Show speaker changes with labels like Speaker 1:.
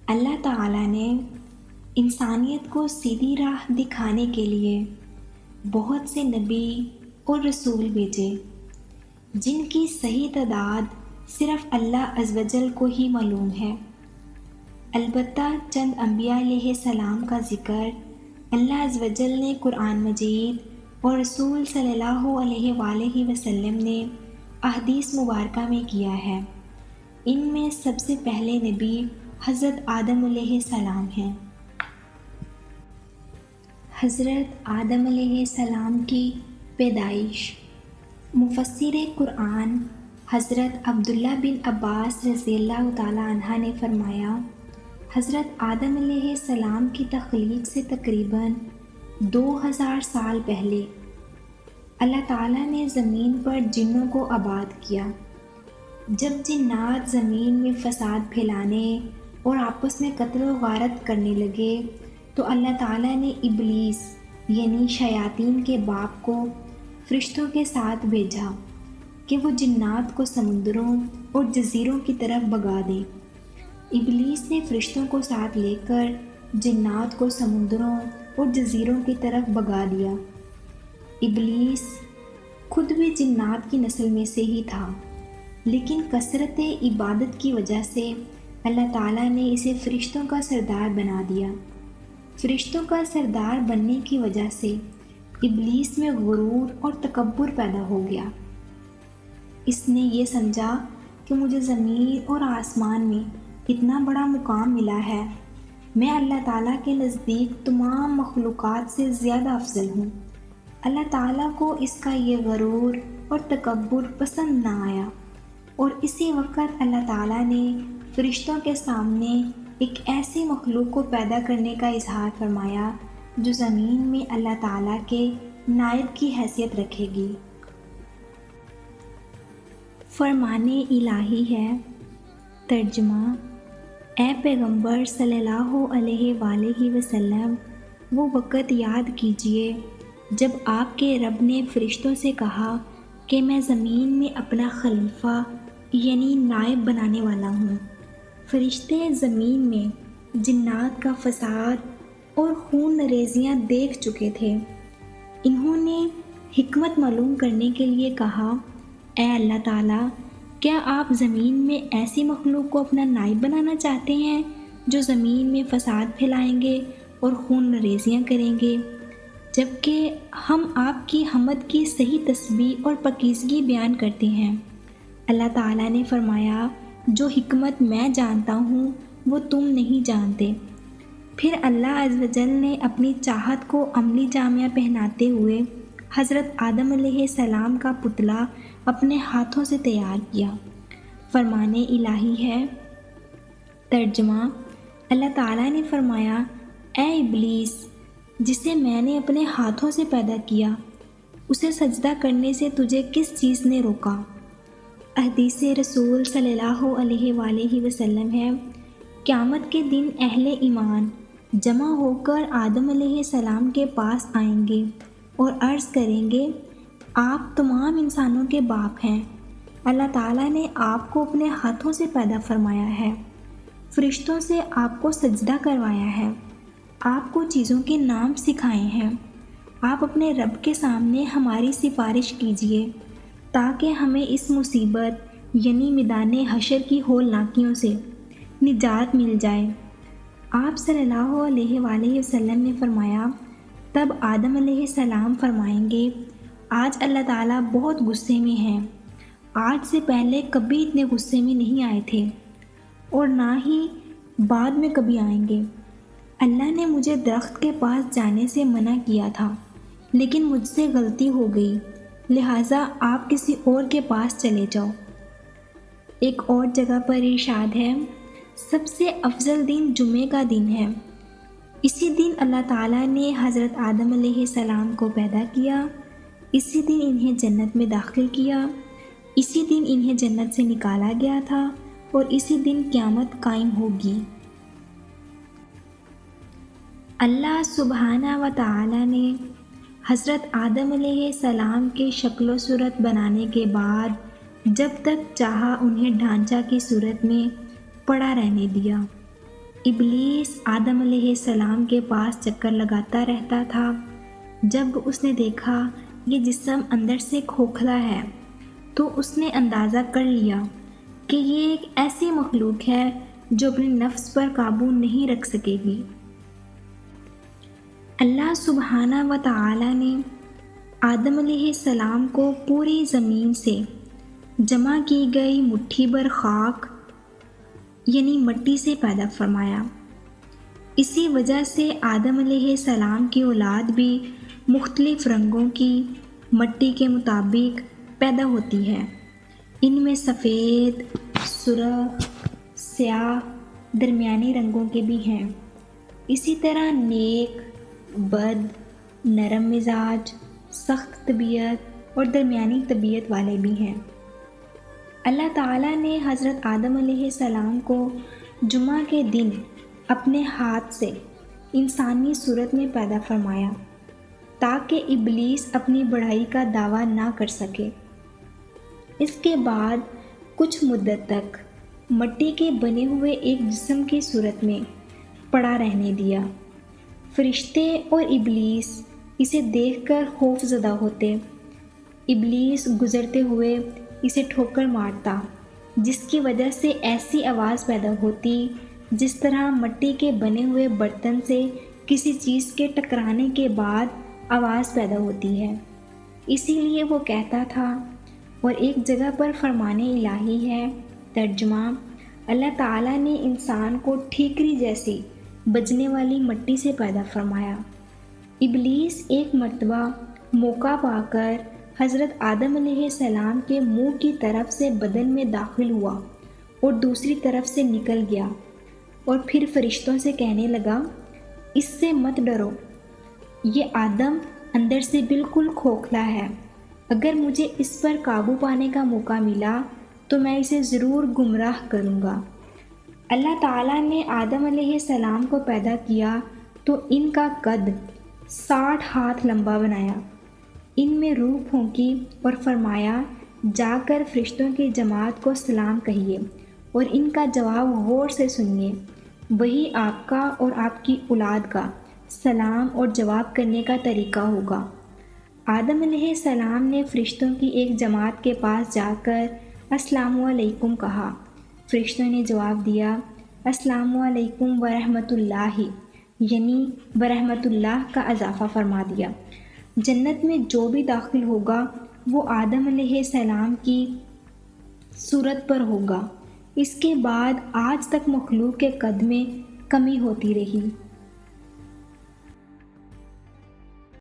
Speaker 1: اللہ تعالیٰ نے انسانیت کو سیدھی راہ دکھانے کے لیے بہت سے نبی اور رسول بھیجے، جن کی صحیح تعداد صرف اللہ عز و جل کو ہی معلوم ہے۔ البتہ چند انبیاء علیہ السلام کا ذکر اللہ عز و جل نے قرآن مجید اور رسول صلی اللہ علیہ وآلہ وسلم نے احادیث مبارکہ میں کیا ہے۔ ان میں سب سے پہلے نبی حضرت آدم علیہ السلام ہیں۔ حضرت آدم علیہ السلام کی پیدائش۔ مفسر قرآن حضرت عبداللہ بن عباس رضی اللہ تعالیٰ عنہ نے فرمایا، حضرت آدم علیہ السلام کی تخلیق سے تقریباً 2000 سال پہلے اللہ تعالیٰ نے زمین پر جنوں کو آباد کیا۔ جب جنات زمین میں فساد پھیلانے اور آپس میں قتل و غارت کرنے لگے تو اللہ تعالیٰ نے ابلیس یعنی شیاطین کے باپ کو فرشتوں کے ساتھ بھیجا کہ وہ جنات کو سمندروں اور جزیروں کی طرف بھگا دے۔ ابلیس نے فرشتوں کو ساتھ لے کر جنات کو سمندروں اور جزیروں کی طرف بھگا دیا۔ ابلیس خود بھی جنات کی نسل میں سے ہی تھا، لیکن کثرت عبادت کی وجہ سے اللہ تعالیٰ نے اسے فرشتوں کا سردار بنا دیا۔ فرشتوں کا سردار بننے کی وجہ سے ابلیس میں غرور اور تکبر پیدا ہو گیا۔ اس نے یہ سمجھا کہ مجھے زمین اور آسمان میں اتنا بڑا مقام ملا ہے، میں اللہ تعالیٰ کے نزدیک تمام مخلوقات سے زیادہ افضل ہوں۔ اللہ تعالیٰ کو اس کا یہ غرور اور تکبر پسند نہ آیا، اور اسی وقت اللہ تعالیٰ نے فرشتوں کے سامنے ایک ایسی مخلوق کو پیدا کرنے کا اظہار فرمایا جو زمین میں اللہ تعالیٰ کے نائب کی حیثیت رکھے گی۔ فرمان الہی ہے۔ ترجمہ: اے پیغمبر صلی اللہ علیہ وآلہ وسلم، وہ وقت یاد کیجئے جب آپ کے رب نے فرشتوں سے کہا کہ میں زمین میں اپنا خلیفہ یعنی نائب بنانے والا ہوں۔ فرشتے زمین میں جنات کا فساد اور خون ریزیاں دیکھ چکے تھے۔ انہوں نے حکمت معلوم کرنے کے لیے کہا، اے اللہ تعالیٰ، کیا آپ زمین میں ایسی مخلوق کو اپنا نائب بنانا چاہتے ہیں جو زمین میں فساد پھیلائیں گے اور خون ریزیاں کریں گے، جبکہ ہم آپ کی حمد کی صحیح تسبیح اور پاکیزگی بیان کرتے ہیں۔ اللہ تعالیٰ نے فرمایا، جو حکمت میں جانتا ہوں وہ تم نہیں جانتے۔ پھر اللہ عز و جل نے اپنی چاہت کو عملی جامہ پہناتے ہوئے حضرت آدم علیہ السلام کا پتلا اپنے ہاتھوں سے تیار کیا۔ فرمان الہی ہے۔ ترجمہ: اللہ تعالیٰ نے فرمایا، اے ابلیس، جسے میں نے اپنے ہاتھوں سے پیدا کیا، اسے سجدہ کرنے سے تجھے کس چیز نے روکا؟ احادیث رسول صلی اللہ علیہ وآلہ وسلم ہے، قیامت کے دن اہل ایمان جمع ہو کر آدم علیہ السلام کے پاس آئیں گے اور عرض کریں گے، آپ تمام انسانوں کے باپ ہیں۔ اللہ تعالیٰ نے آپ کو اپنے ہاتھوں سے پیدا فرمایا ہے، فرشتوں سے آپ کو سجدہ کروایا ہے، آپ کو چیزوں کے نام سکھائے ہیں۔ آپ اپنے رب کے سامنے ہماری سفارش کیجیے تاکہ ہمیں اس مصیبت یعنی میدان حشر کی ہولناکیوں سے نجات مل جائے۔ آپ صلی اللہ علیہ وآلہ وسلم نے فرمایا، تب آدم علیہ السلام فرمائیں گے، آج اللہ تعالیٰ بہت غصے میں ہیں، آج سے پہلے کبھی اتنے غصے میں نہیں آئے تھے اور نہ ہی بعد میں کبھی آئیں گے۔ اللہ نے مجھے درخت کے پاس جانے سے منع کیا تھا، لیکن مجھ سے غلطی ہو گئی، لہٰذا آپ کسی اور کے پاس چلے جاؤ۔ ایک اور جگہ پر ارشاد ہے، سب سے افضل دن جمعے کا دن ہے۔ اسی دن اللہ تعالیٰ نے حضرت آدم علیہ السلام کو پیدا کیا، اسی دن انہیں جنت میں داخل کیا، اسی دن انہیں جنت سے نکالا گیا تھا اور اسی دن قیامت قائم ہوگی۔ اللہ سبحانہ و تعالیٰ نے حضرت آدم علیہ السلام کے شکل و صورت بنانے کے بعد جب تک چاہا انہیں ڈھانچہ کی صورت میں پڑا رہنے دیا۔ ابلیس آدم علیہ السلام کے پاس چکر لگاتا رہتا تھا۔ جب اس نے دیکھا یہ جسم اندر سے کھوکھلا ہے تو اس نے اندازہ کر لیا کہ یہ ایک ایسی مخلوق ہے جو اپنے نفس پر قابو نہیں رکھ سکے گی۔ اللہ سبحانہ و تعالی نے آدم علیہ السلام کو پوری زمین سے جمع کی گئی مٹھی بھر خاک یعنی مٹی سے پیدا فرمایا۔ اسی وجہ سے آدم علیہ السلام کی اولاد بھی مختلف رنگوں کی مٹی کے مطابق پیدا ہوتی ہے۔ ان میں سفید، سرخ، سیاہ، درمیانی رنگوں کے بھی ہیں۔ اسی طرح نیک، بد، نرم مزاج، سخت طبیعت اور درمیانی طبیعت والے بھی ہیں۔ اللہ تعالیٰ نے حضرت آدم علیہ السلام کو جمعہ کے دن اپنے ہاتھ سے انسانی صورت میں پیدا فرمایا تاکہ ابلیس اپنی بڑائی کا دعویٰ نہ کر سکے۔ اس کے بعد کچھ مدت تک مٹی کے بنے ہوئے ایک جسم کی صورت میں پڑا رہنے دیا۔ فرشتے اور ابلیس اسے دیکھ کر خوف زدہ ہوتے۔ ابلیس گزرتے ہوئے اسے ٹھوکر مارتا، جس کی وجہ سے ایسی آواز پیدا ہوتی جس طرح مٹی کے بنے ہوئے برتن سے کسی چیز کے ٹکرانے کے بعد آواز پیدا ہوتی ہے۔ اسی لیے وہ کہتا تھا، اور ایک جگہ پر فرمان الہی ہے، ترجمہ: اللہ تعالیٰ نے انسان کو ٹھیکری جیسی بجنے والی مٹی سے پیدا فرمایا۔ ابلیس ایک مرتبہ موقع پا کر حضرت آدم علیہ السلام کے منہ کی طرف سے بدن میں داخل ہوا اور دوسری طرف سے نکل گیا، اور پھر فرشتوں سے کہنے لگا، اس سے مت ڈرو، یہ آدم اندر سے بالکل کھوکھلا ہے، اگر مجھے اس پر قابو پانے کا موقع ملا تو میں اسے ضرور گمراہ کروں گا۔ اللہ تعالیٰ نے آدم علیہ السلام کو پیدا کیا تو ان کا قد 60 ہاتھ لمبا بنایا۔ ان میں روح پھونکی اور فرمایا، جا کر فرشتوں کی جماعت کو سلام کہیے اور ان کا جواب غور سے سنیے، وہی آپ کا اور آپ کی اولاد کا سلام اور جواب کرنے کا طریقہ ہوگا۔ آدم علیہ السلام نے فرشتوں کی ایک جماعت کے پاس جا کر السلام علیکم کہا۔ فرشتوں نے جواب دیا، السلام علیکم ورحمۃ اللہ، یعنی برحمۃ اللہ کا اضافہ فرما دیا۔ جنت میں جو بھی داخل ہوگا وہ آدم علیہ السلام کی صورت پر ہوگا۔ اس کے بعد آج تک مخلوق کے قد میں کمی ہوتی رہی۔